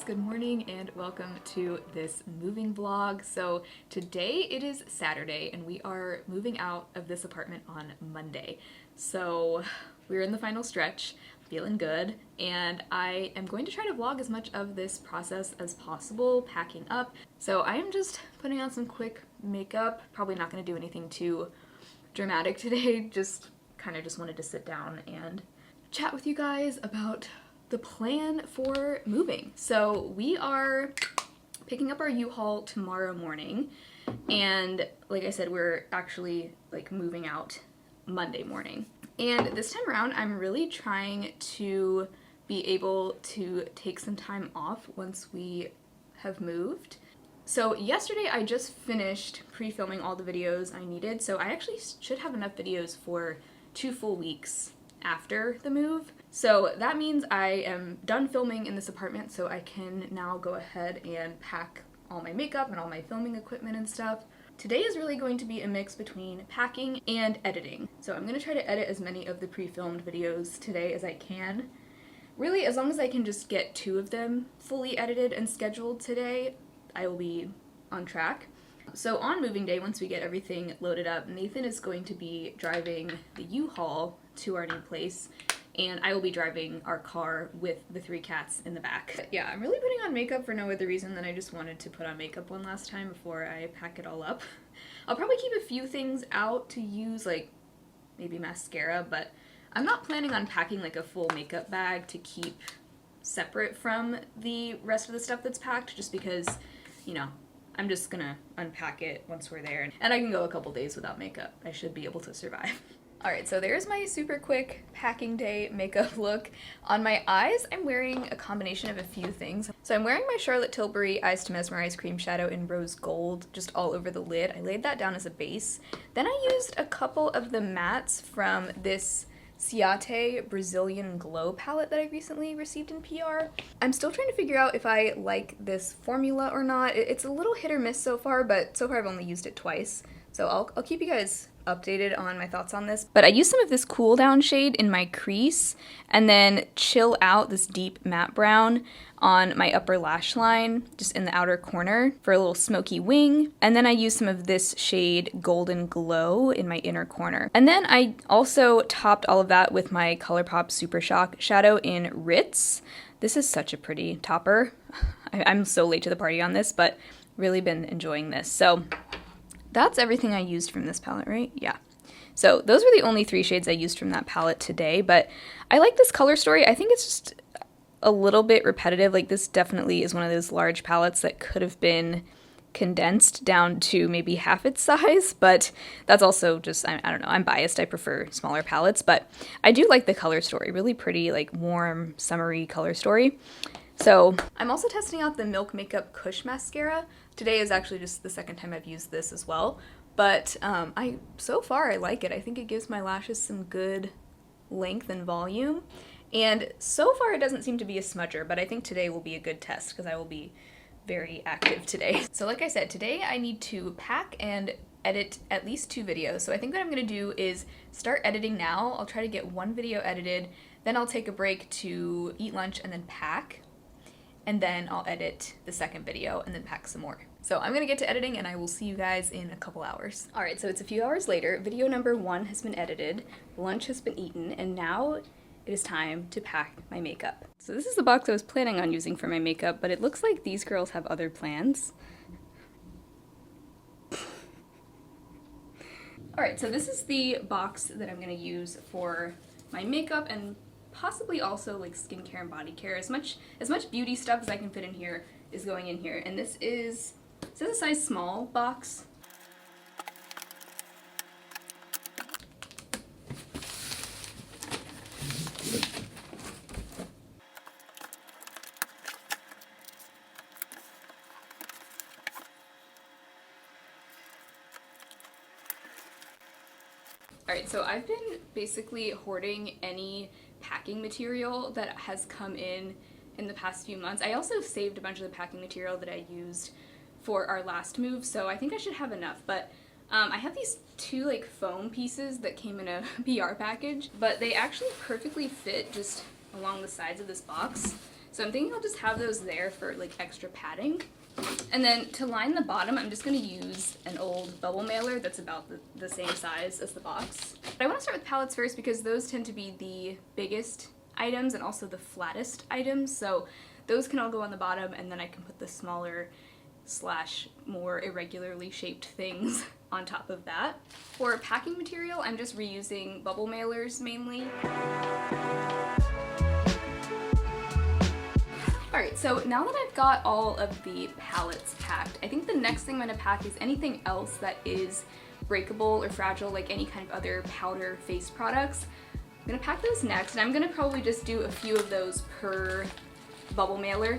guys, good morning and welcome to this moving vlog. So today it is Saturday and we are moving out of this apartment on Monday. So we're in the final stretch, feeling good, and I am going to try to vlog as much of this process as possible, packing up. So I am just putting on some quick makeup, probably not going to do anything too dramatic today, just wanted to sit down and chat with you guys about the plan for moving. So we are picking up our U-Haul tomorrow morning, and like I said, we're actually moving out Monday morning. And this time around, I'm really trying to be able to take some time off once we have moved. So yesterday I just finished pre-filming all the videos I needed, so I actually should have enough videos for 2 full weeks after the move. So that means I am done filming in this apartment, so I can now go ahead and pack all my makeup and all my filming equipment and stuff. Today is really going to be a mix between packing and editing. So I'm going to try to edit as many of the pre-filmed videos today as I can. Really, as long as I can just get 2 of them fully edited and scheduled today, I will be on track. So on moving day, once we get everything loaded up, Nathan is going to be driving the U-Haul to our new place, and I will be driving our car with the 3 cats in the back. But yeah, I'm really putting on makeup for no other reason than I just wanted to put on makeup one last time before I pack it all up. I'll probably keep a few things out to use, like maybe mascara, but I'm not planning on packing like a full makeup bag to keep separate from the rest of the stuff that's packed, just because, you know, I'm just gonna unpack it once we're there, and I can go a couple days without makeup. I should be able to survive. Alright, so there's my super quick packing day makeup look. On my eyes, I'm wearing a combination of a few things. So I'm wearing my Charlotte Tilbury Eyes to Mesmerize cream shadow in rose gold, just all over the lid. I laid that down as a base. Then I used a couple of the mattes from this Ciate Brazilian Glow palette that I recently received in PR. I'm still trying to figure out if I like this formula or not. It's a little hit or miss so far, but so far I've only used it twice. So I'll keep you guys updated on my thoughts on this. But I used some of this Cool Down shade in my crease, and then Chill Out, this deep matte brown, on my upper lash line, just in the outer corner for a little smoky wing. And then I used some of this shade Golden Glow in my inner corner. And then I also topped all of that with my ColourPop Super Shock shadow in Ritz. This is such a pretty topper. I'm so late to the party on this, but really been enjoying this. So that's everything I used from this palette, right? Yeah. So those were the only 3 shades I used from that palette today, but I like this color story. I think it's just a little bit repetitive. Like, this definitely is one of those large palettes that could have been condensed down to maybe half its size, but that's also just, I don't know, I'm biased. I prefer smaller palettes, but I do like the color story. Really pretty, like warm, summery color story. So I'm also testing out the Milk Makeup Kush Mascara. Today is actually just the second time I've used this as well, but so far I like it. I think it gives my lashes some good length and volume, and so far it doesn't seem to be a smudger, but I think today will be a good test because I will be very active today. So like I said, today I need to pack and edit at least 2 videos. So I think what I'm gonna do is start editing now. I'll try to get 1 video edited, then I'll take a break to eat lunch and then pack, and then I'll edit the second video and then pack some more. So I'm gonna get to editing and I will see you guys in a couple hours. Alright, so it's a few hours later. Video number 1 has been edited, lunch has been eaten, and now it is time to pack my makeup. So this is the box I was planning on using for my makeup, but it looks like these girls have other plans. Alright, so this is the box that I'm gonna use for my makeup and possibly also like skincare and body care. As much beauty stuff as I can fit in here is going in here. And this is a size small box. Alright, so I've been basically hoarding any packing material that has come in the past few months. I also saved a bunch of the packing material that I used for our last move, so I think I should have enough, but I have these 2 like foam pieces that came in a PR package, but they actually perfectly fit just along the sides of this box. So I'm thinking I'll just have those there for like extra padding. And then to line the bottom, I'm just going to use an old bubble mailer that's about the same size as the box. But I want to start with palettes first because those tend to be the biggest items and also the flattest items. So those can all go on the bottom, and then I can put the smaller / more irregularly shaped things on top of that. For packing material, I'm just reusing bubble mailers mainly. Alright, so now that I've got all of the palettes packed, I think the next thing I'm going to pack is anything else that is breakable or fragile, like any kind of other powder face products. I'm going to pack those next, and I'm going to probably just do a few of those per bubble mailer.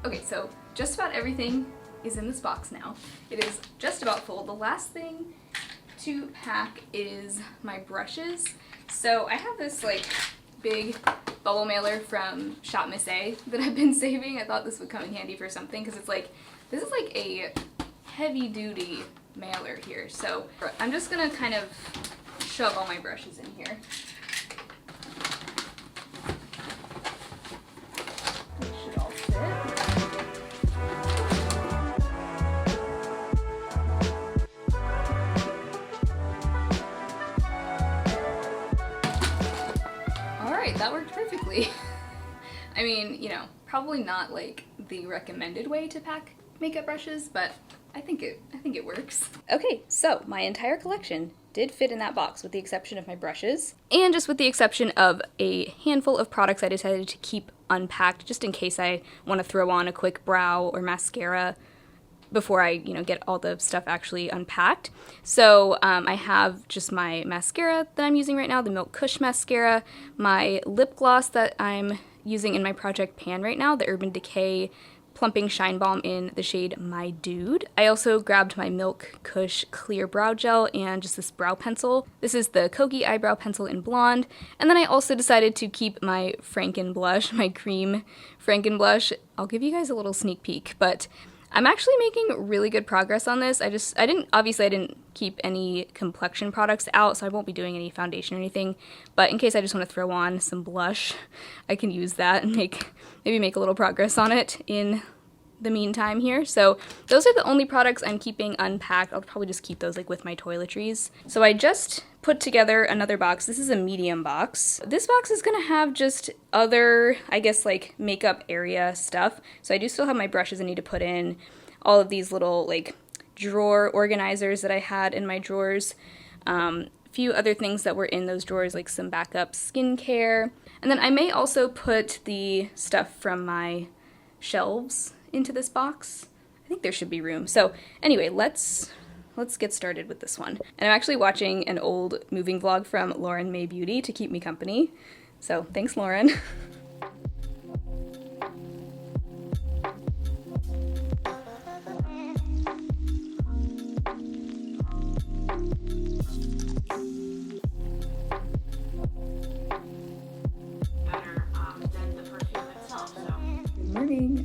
Okay, so just about everything is in this box now. It is just about full. The last thing to pack is my brushes. So I have this like big bubble mailer from Shop Miss A that I've been saving. I thought this would come in handy for something because it's like, this is like a heavy duty mailer here. So I'm just gonna kind of shove all my brushes in here. They should all fit. That worked perfectly. I mean, you know, probably not like the recommended way to pack makeup brushes, but I think it works. Okay, so my entire collection did fit in that box with the exception of my brushes, and just with the exception of a handful of products I decided to keep unpacked just in case I want to throw on a quick brow or mascara before I, you know, get all the stuff actually unpacked. So I have just my mascara that I'm using right now, the Milk Kush mascara, my lip gloss that I'm using in my Project Pan right now, the Urban Decay Plumping Shine Balm in the shade My Dude. I also grabbed my Milk Kush Clear Brow Gel and just this brow pencil. This is the Kogi Eyebrow Pencil in Blonde. And then I also decided to keep my Franken blush, my cream Franken blush. I'll give you guys a little sneak peek, but I'm actually making really good progress on this. I didn't keep any complexion products out, so I won't be doing any foundation or anything, but in case I just want to throw on some blush, I can use that and maybe make a little progress on it in the meantime here. So those are the only products I'm keeping unpacked. I'll probably just keep those like with my toiletries. So I just put together another box. This is a medium box. This box is gonna have just other, I guess, like makeup area stuff. So I do still have my brushes I need to put in, all of these little like drawer organizers that I had in my drawers, few other things that were in those drawers, like some backup skincare, and then I may also put the stuff from my shelves into this box. I think there should be room. So anyway, let's get started with this one. And I'm actually watching an old moving vlog from Lauren May Beauty to keep me company. So thanks, Lauren.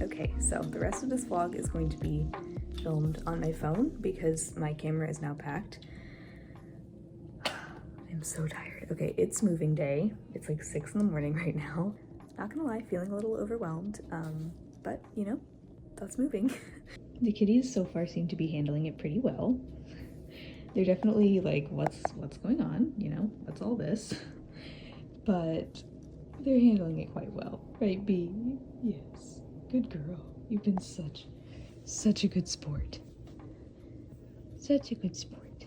Okay, so the rest of this vlog is going to be filmed on my phone because my camera is now packed. I'm so tired. Okay, it's moving day. It's like 6 in the morning right now. Not gonna lie, feeling a little overwhelmed, but you know, that's moving. The kitties so far seem to be handling it pretty well. They're definitely like, what's going on? You know, what's all this? But they're handling it quite well. Right, Bee? Yes. Good girl. You've been such a good sport. Such a good sport.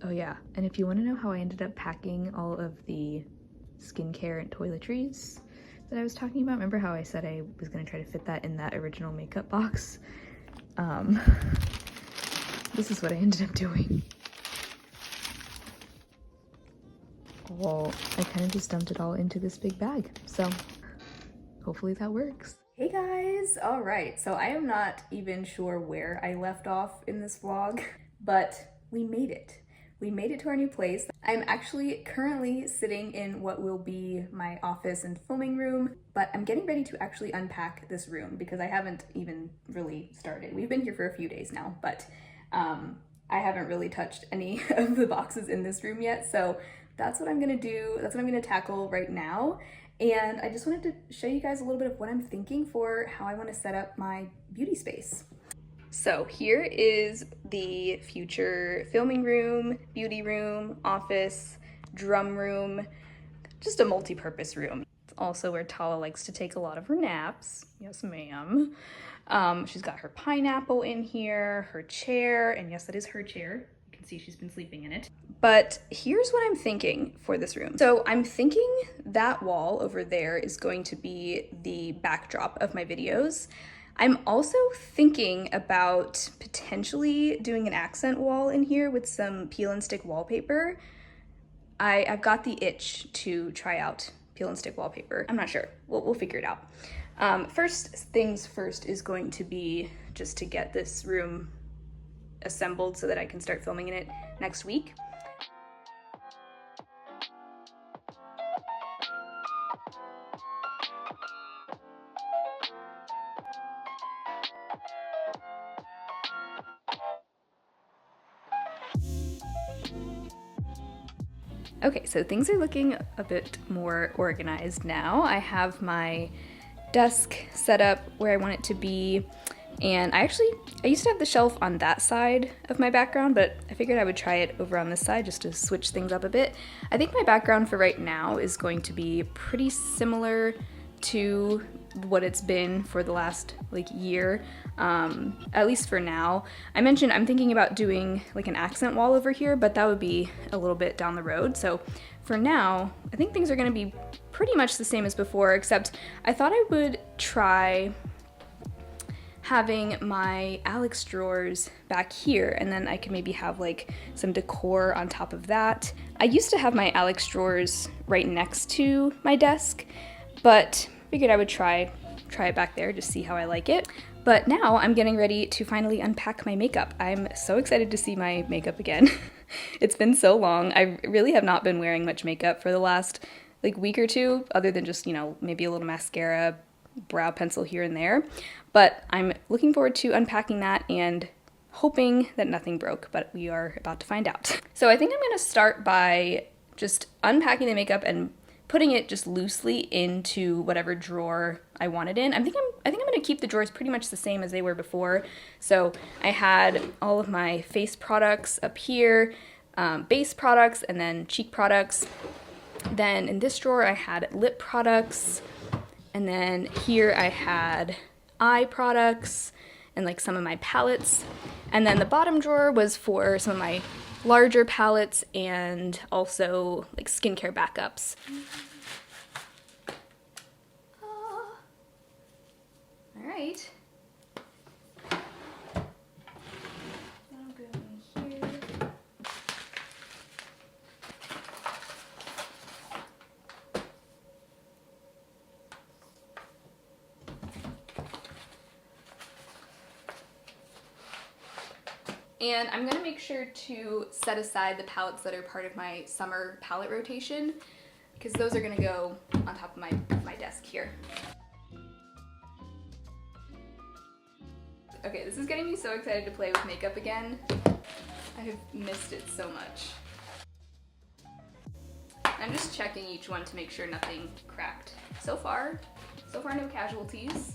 Oh yeah, and if you want to know how I ended up packing all of the skincare and toiletries that I was talking about, remember how I said I was going to try to fit that in that original makeup box? This is what I ended up doing. Well, I kind of just dumped it all into this big bag, so hopefully that works. Hey guys! Alright, so I am not even sure where I left off in this vlog, but we made it. We made it to our new place. I'm actually currently sitting in what will be my office and filming room, but I'm getting ready to actually unpack this room because I haven't even really started. We've been here for a few days now, but I haven't really touched any of the boxes in this room yet, so that's what I'm gonna do. That's what I'm gonna tackle right now. And I just wanted to show you guys a little bit of what I'm thinking for how I want to set up my beauty space. So here is the future filming room, beauty room, office, drum room, just a multi-purpose room. It's also where Tala likes to take a lot of her naps. Yes, ma'am. She's got her pineapple in here, her chair, and yes, that is her chair. You can see she's been sleeping in it. But here's what I'm thinking for this room. So I'm thinking that wall over there is going to be the backdrop of my videos. I'm also thinking about potentially doing an accent wall in here with some peel and stick wallpaper. I've got the itch to try out peel and stick wallpaper. I'm not sure. We'll figure it out. First things first is going to be just to get this room assembled so that I can start filming in it next week. Okay, so things are looking a bit more organized now. I have my desk set up where I want it to be, and I used to have the shelf on that side of my background, but I figured I would try it over on this side just to switch things up a bit. I think my background for right now is going to be pretty similar to what it's been for the last year, at least for now. I mentioned I'm thinking about doing an accent wall over here, but that would be a little bit down the road. So for now, I think things are gonna be pretty much the same as before, except I thought I would try having my Alex drawers back here, and then I could maybe have some decor on top of that. I used to have my Alex drawers right next to my desk, but figured I would try it back there, just see how I like it. But now I'm getting ready to finally unpack my makeup. I'm so excited to see my makeup again. It's been so long. I really have not been wearing much makeup for the last week or two, other than just, maybe a little mascara, brow pencil here and there. But I'm looking forward to unpacking that and hoping that nothing broke, but we are about to find out. So I think I'm gonna start by just unpacking the makeup and putting it just loosely into whatever drawer I want it in. I think I'm gonna keep the drawers pretty much the same as they were before. So I had all of my face products up here, base products, and then cheek products. Then in this drawer I had lip products, and then here I had eye products and some of my palettes. And then the bottom drawer was for some of my larger palettes and also skincare backups. All right. That'll go in here. And I'm gonna make sure to set aside the palettes that are part of my summer palette rotation, because those are gonna go on top of my desk here. Okay, this is getting me so excited to play with makeup again. I have missed it so much. I'm just checking each one to make sure nothing cracked. So far no casualties.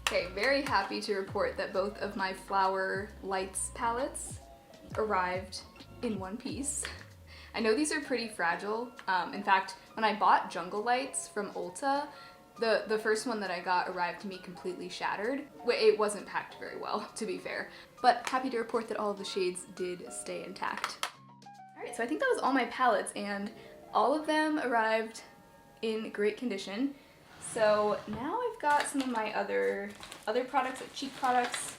Okay, very happy to report that both of my Flower Lights palettes arrived in one piece. I know these are pretty fragile. In fact, when I bought Jungle Lights from Ulta, the first one that I got arrived to me completely shattered. It wasn't packed very well, to be fair. But happy to report that all of the shades did stay intact. All right, so I think that was all my palettes, and all of them arrived in great condition. So now I've got some of my other products, cheek products.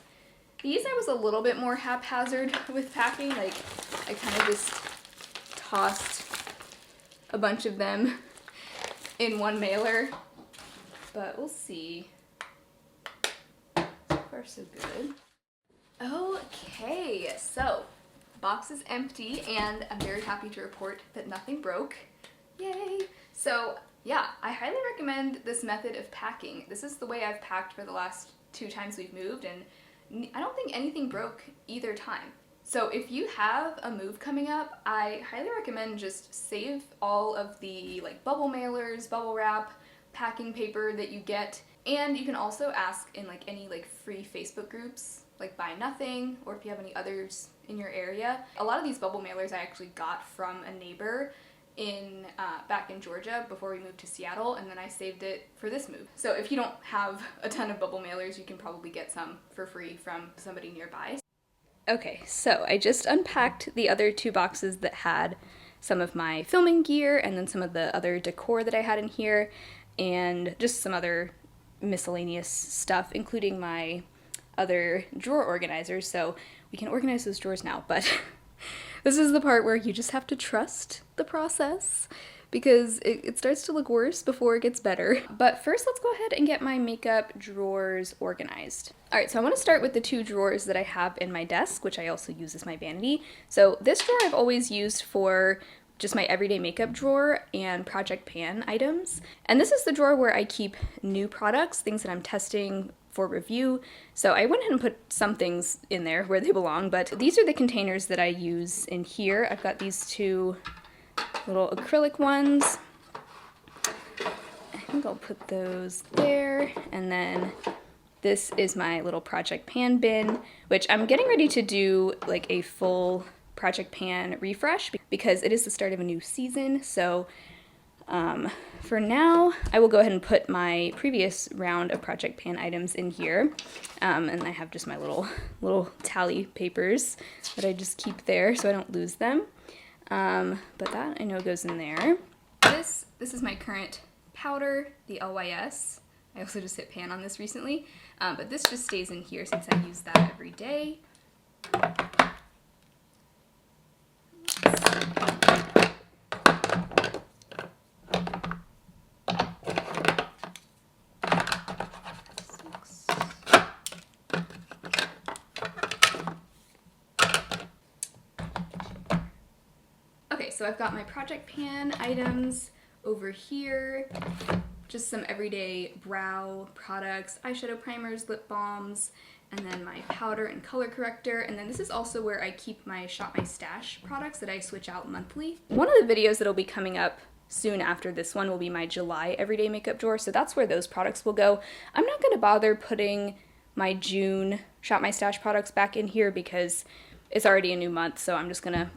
These I was a little bit more haphazard with packing. I kind of just tossed a bunch of them in one mailer, but we'll see. So far so good. Okay, so box is empty, and I'm very happy to report that nothing broke. Yay! So yeah, I highly recommend this method of packing. This is the way I've packed for the last 2 times we've moved, and I don't think anything broke either time. So if you have a move coming up, I highly recommend just save all of the like bubble mailers, bubble wrap, packing paper that you get, and you can also ask in like any like free Facebook groups like Buy Nothing, or if you have any others in your area. A lot of these bubble mailers I actually got from a neighbor in back in Georgia before we moved to Seattle, and then I saved it for this move. So if you don't have a ton of bubble mailers, you can probably get some for free from somebody nearby. Okay, so I just unpacked the other 2 boxes that had some of my filming gear and then some of the other decor that I had in here, and just some other miscellaneous stuff, including my other drawer organizers. So we can organize those drawers now, but this is the part where you just have to trust the process, because it starts to look worse before it gets better. But first, let's go ahead and get my makeup drawers organized. All right, so I want to start with the 2 drawers that I have in my desk, which I also use as my vanity. So this drawer I've always used for just my everyday makeup drawer and project pan items. And this is the drawer where I keep new products, things that I'm testing for review. So I went ahead and put some things in there where they belong, but these are the containers that I use in here. I've got these 2 little acrylic ones. I think I'll put those there, and then this is my little project pan bin, which I'm getting ready to do like a full project pan refresh because it is the start of a new season. So for now, I will go ahead and put my previous round of project pan items in here, and I have just my little tally papers that I just keep there so I don't lose them. But that I know goes in there. This is my current powder, the LYS. I also just hit pan on this recently, but this just stays in here since I use that every day. Okay, so I've got my project pan items over here, just some everyday brow products, eyeshadow primers, lip balms, and then my powder and color corrector. And then this is also where I keep my Shop My Stash products that I switch out monthly. One of the videos that'll be coming up soon after this one will be my July everyday makeup drawer, so that's where those products will go. I'm not going to bother putting my June Shop My Stash products back in here because it's already a new month, so I'm just gonna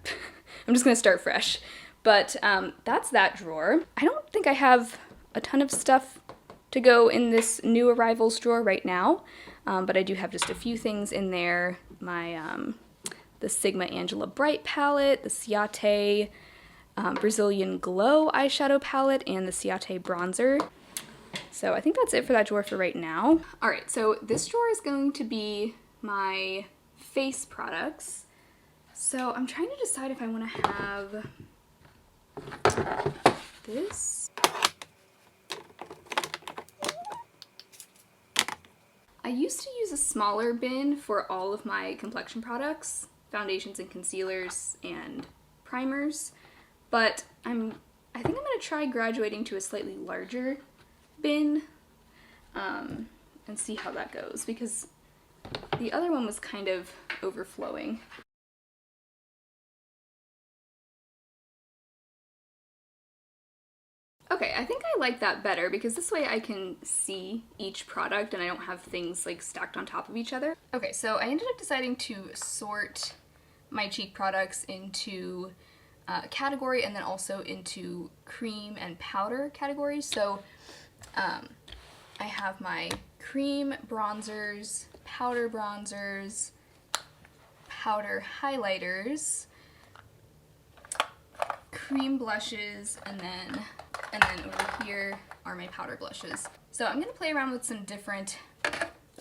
start fresh. But that's that drawer. I don't think I have a ton of stuff to go in this new arrivals drawer right now, but I do have just a few things in there. My the Sigma Angela Bright palette, the Ciate Brazilian Glow eyeshadow palette, and the Ciate bronzer. So I think that's it for that drawer for right now. All right, so this drawer is going to be my face products. So I'm trying to decide if I want to have this. I used to use a smaller bin for all of my complexion products, foundations and concealers and primers, but I think I'm going to try graduating to a slightly larger bin and see how that goes, because the other one was kind of overflowing. Okay, I think I like that better because this way I can see each product and I don't have things like stacked on top of each other. Okay, so I ended up deciding to sort my cheek products into a category and then also into cream and powder categories. So I have my cream bronzers, powder highlighters, cream blushes, and then over here are my powder blushes. So I'm going to play around with some different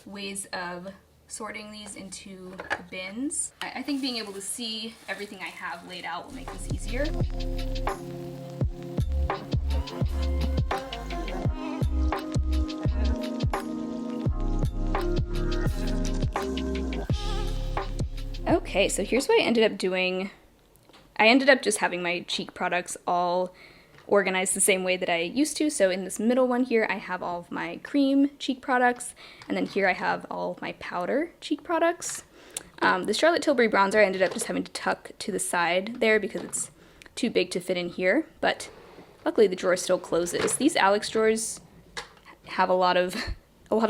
ways of sorting these into bins. I think being able to see everything I have laid out will make this easier. Okay, so here's what I ended up doing. I ended up just having my cheek products all organized the same way that I used to. So in this middle one here, I have all of my cream cheek products, and then here I have all of my powder cheek products. The Charlotte Tilbury bronzer I ended up just having to tuck to the side there because it's too big to fit in here, but luckily the drawer still closes. These Alex drawers have a lot of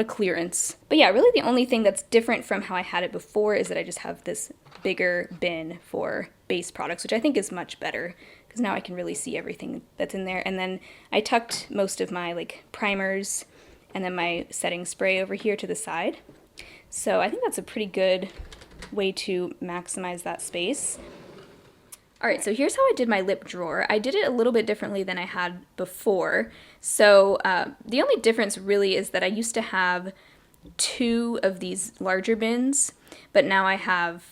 clearance. But yeah, really the only thing that's different from how I had it before is that I just have this bigger bin for base products, which I think is much better because now I can really see everything that's in there. And then I tucked most of my like primers and then my setting spray over here to the side. So I think that's a pretty good way to maximize that space. All right, so here's how I did my lip drawer. I did it a little bit differently than I had before. So the only difference really is that I used to have 2 of these larger bins, but now I have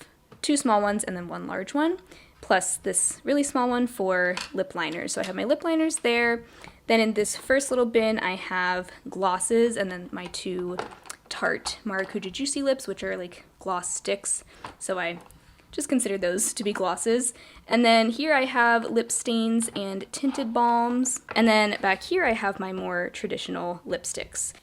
2 small ones and then 1 large one, plus this really small one for lip liners. So I have my lip liners there. Then in this first little bin, I have glosses and then my 2 Tarte Maracuja Juicy Lips, which are like gloss sticks. So I just consider those to be glosses. And then here I have lip stains and tinted balms. And then back here I have my more traditional lipsticks.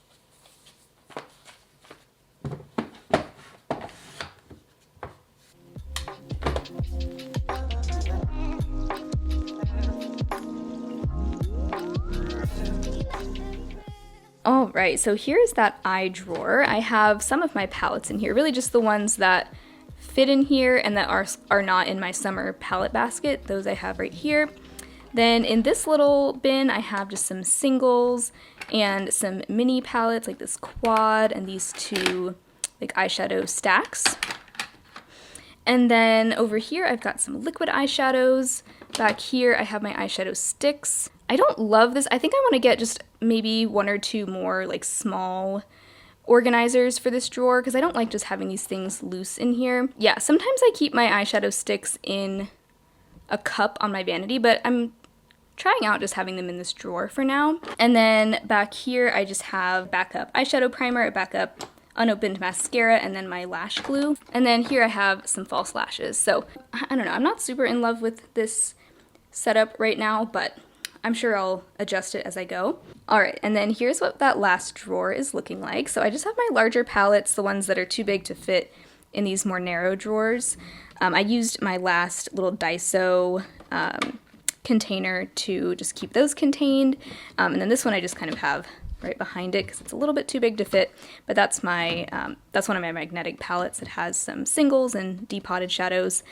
All right, so here's that eye drawer. I have some of my palettes in here, really just the ones that fit in here and that are not in my summer palette basket. Those I have right here. Then in this little bin, I have just some singles and some mini palettes like this quad and these 2 like eyeshadow stacks. And then over here, I've got some liquid eyeshadows. Back here, I have my eyeshadow sticks. I don't love this. I think I want to get just maybe 1 or 2 more like small organizers for this drawer because I don't like just having these things loose in here. Yeah, sometimes I keep my eyeshadow sticks in a cup on my vanity, but I'm trying out just having them in this drawer for now. And then back here, I just have backup eyeshadow primer, a backup unopened mascara, and then my lash glue. And then here I have some false lashes. So I don't know, I'm not super in love with this setup right now, but I'm sure I'll adjust it as I go. All right, and then here's what that last drawer is looking like. So I just have my larger palettes, the ones that are too big to fit in these more narrow drawers. I used my last little Daiso container to just keep those contained. And then this one I just kind of have right behind it because it's a little bit too big to fit. But that's my that's one of my magnetic palettes. It has some singles and depotted shadows.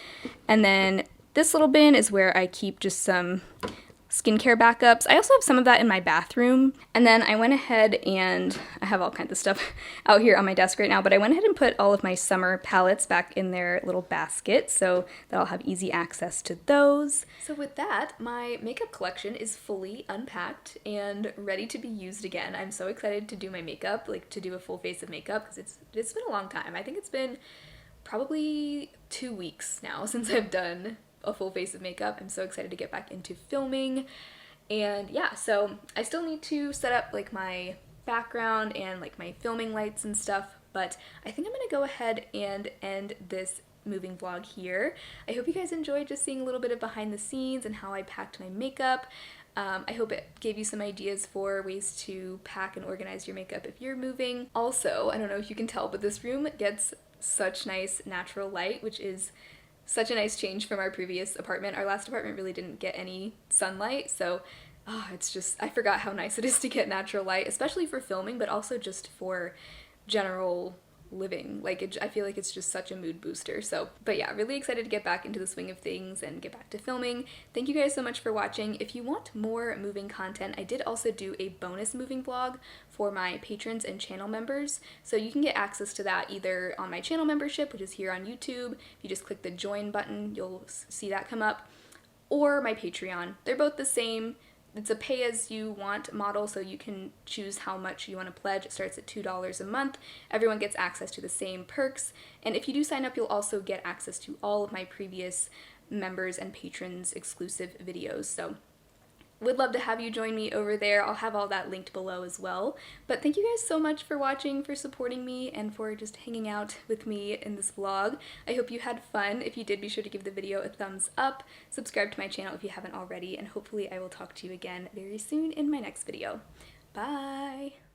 And then this little bin is where I keep just some skincare backups. I also have some of that in my bathroom. And then I went ahead and I have all kinds of stuff out here on my desk right now, but I went ahead and put all of my summer palettes back in their little basket so that I'll have easy access to those. So with that, my makeup collection is fully unpacked and ready to be used again. I'm so excited to do my makeup, like to do a full face of makeup because it's been a long time. I think it's been probably 2 weeks now since I've done a full face of makeup. I'm so excited to get back into filming. And yeah, so I still need to set up like my background and like my filming lights and stuff, but I think I'm gonna go ahead and end this moving vlog here. I hope you guys enjoyed just seeing a little bit of behind the scenes and how I packed my makeup. I hope it gave you some ideas for ways to pack and organize your makeup if you're moving. Also, I don't know if you can tell, but this room gets such nice natural light, which is such a nice change from our previous apartment. Our last apartment really didn't get any sunlight, so it's just, I forgot how nice it is to get natural light, especially for filming, but also just for general living. Like, I feel like it's just such a mood booster. So, but yeah, really excited to get back into the swing of things and get back to filming. Thank you guys so much for watching. If you want more moving content, I did also do a bonus moving vlog for my patrons and channel members. So you can get access to that either on my channel membership, which is here on YouTube. If you just click the join button, you'll see that come up, or my Patreon. They're both the same. It's a pay-as-you-want model, so you can choose how much you want to pledge. It starts at $2 a month. Everyone gets access to the same perks, and if you do sign up, you'll also get access to all of my previous members and patrons exclusive videos. So would love to have you join me over there. I'll have all that linked below as well. But thank you guys so much for watching, for supporting me, and for just hanging out with me in this vlog. I hope you had fun. If you did, be sure to give the video a thumbs up, subscribe to my channel if you haven't already, and hopefully I will talk to you again very soon in my next video. Bye!